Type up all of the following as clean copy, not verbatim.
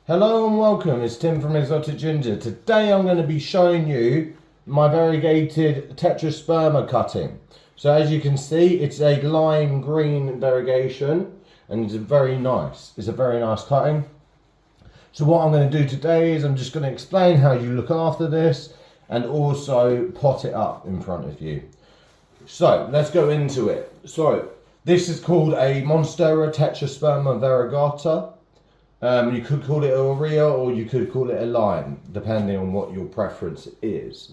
Hello and welcome, it's Tim from Exotic Ginger. Today I'm going to be showing you my variegated tetrasperma cutting. So as you can see, it's a lime green variegation and it's very nice. It's a very nice cutting. So what I'm going to do today is I'm just going to explain how you look after this and also pot it up in front of you. So let's go into it. So this is called a monstera tetrasperma variegata. You could call it a urea or you could call it a lime, depending on what your preference is.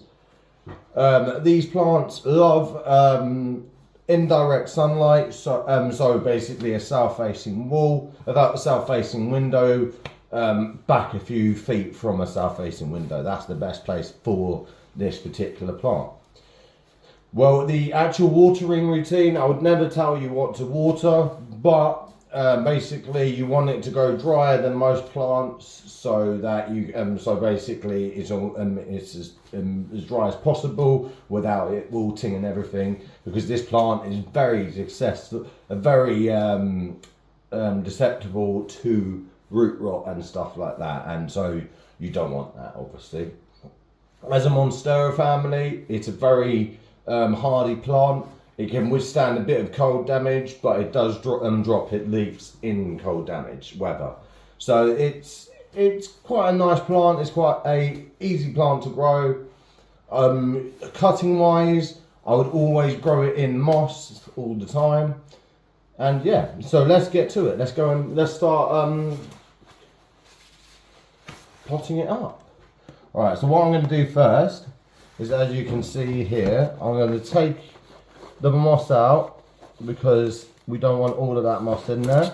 These plants love indirect sunlight, so basically a south-facing wall, a south-facing window, back a few feet from a south-facing window. That's the best place for this particular plant. Well, the actual watering routine, I would never tell you what to water, but basically you want it to go drier than most plants, so that you so basically it's as dry as possible without it wilting and everything, because this plant is very susceptible to root rot and stuff like that, and so you don't want that, obviously. As a monstera family, it's a very hardy plant. It can withstand a bit of cold damage, but it does drop its leaves in cold damage weather. So it's quite a nice plant. It's quite a easy plant to grow. Cutting wise, I would always grow it in moss all the time. And yeah, so let's get to it. Let's go and let's start potting it up. All right. So what I'm going to do first is, as you can see here, I'm going to take the moss out because we don't want all of that moss in there,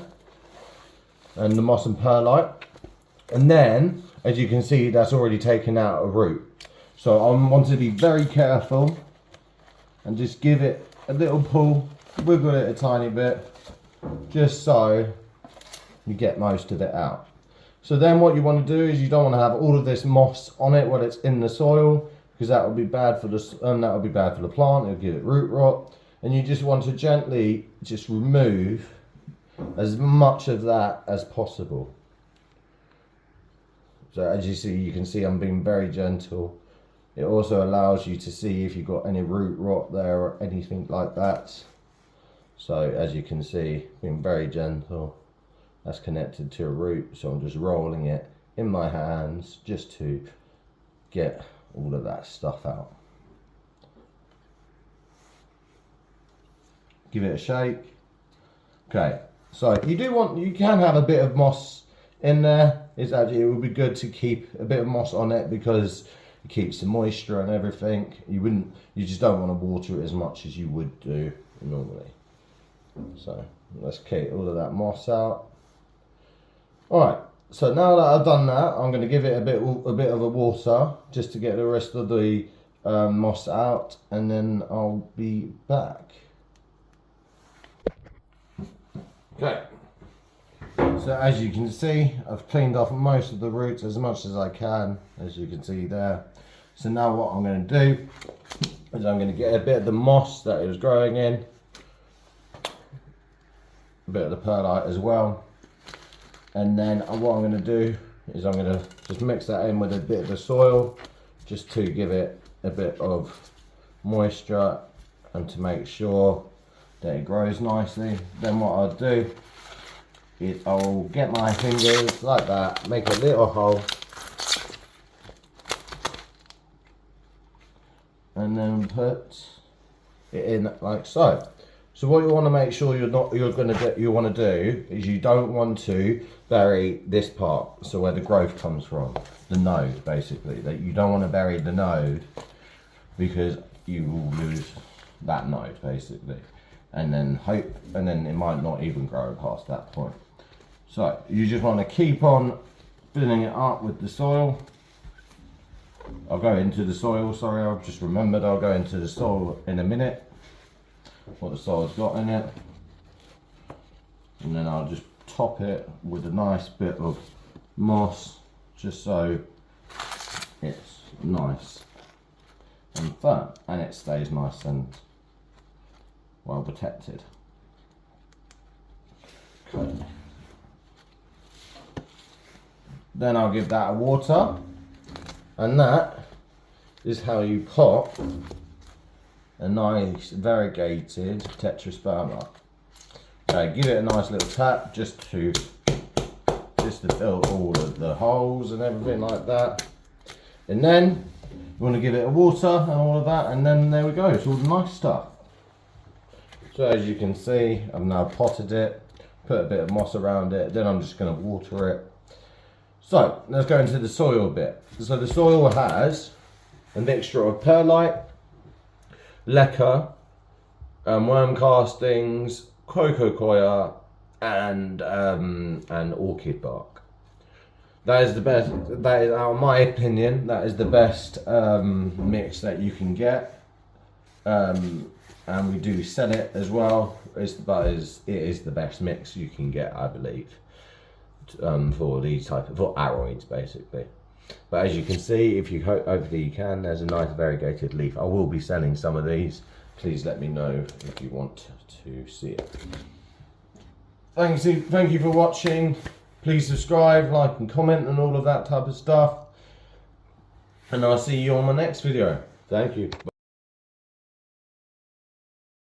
and the moss and perlite. And then, as you can see, that's already taken out a root. So I want to be very careful and just give it a little pull, wiggle it a tiny bit, just so you get most of it out. So then what you want to do is you don't want to have all of this moss on it while it's in the soil, because that would be bad for the plant. It'll give it root rot, and you just want to gently just remove as much of that as possible. So as you can see I'm being very gentle. It also allows you to see if you've got any root rot there or anything like that. So as you can see, being very gentle. That's connected to a root, so I'm just rolling it in my hands just to get all of that stuff out. Give it a shake. Okay, so you can have a bit of moss in there. It would be good to keep a bit of moss on it because it keeps the moisture and everything. You just don't want to water it as much as you would do normally. So let's keep all of that moss out. All right. So now that I've done that, I'm going to give it a bit of a water just to get the rest of the moss out, and then I'll be back. Okay. So as you can see, I've cleaned off most of the roots as much as I can, as you can see there. So now what I'm going to do is I'm going to get a bit of the moss that it was growing in, a bit of the perlite as well. And then what I'm going to do is I'm going to just mix that in with a bit of the soil, just to give it a bit of moisture and to make sure that it grows nicely. Then what I'll do is I'll get my fingers like that, make a little hole, and then put it in like so. So what you want to make sure you want to do is you don't want to bury this part, so where the growth comes from, the node basically. That you don't want to bury the node, because you will lose that node basically, and then it might not even grow past that point. So you just want to keep on filling it up with the soil. I'll go into the soil. Sorry, I've just remembered. I'll go into the soil in a minute. What the soil's got in it, and then I'll just top it with a nice bit of moss, just so it's nice and firm and it stays nice and well protected. Okay. Then I'll give that a water, and that is how you pot a nice variegated tetrasperma. Give it a nice little tap just to fill all of the holes and everything like that. And then you want to give it a water and all of that, and then there we go, it's all the nice stuff. So as you can see, I've now potted it, put a bit of moss around it, then I'm just going to water it. So let's go into the soil bit. So the soil has a mixture of perlite, leca, worm castings, cococoya, and orchid bark. That is the best. That is, in my opinion, that is the best mix that you can get. And we do sell it as well. It is the best mix you can get, I believe, for these for aroids basically. But as you can see, if you hopefully you can, there's a nice variegated leaf. I will be selling some of these. Please let me know if you want to see it. Thank you for watching. Please subscribe, like and comment and all of that type of stuff. And I'll see you on my next video. Thank you.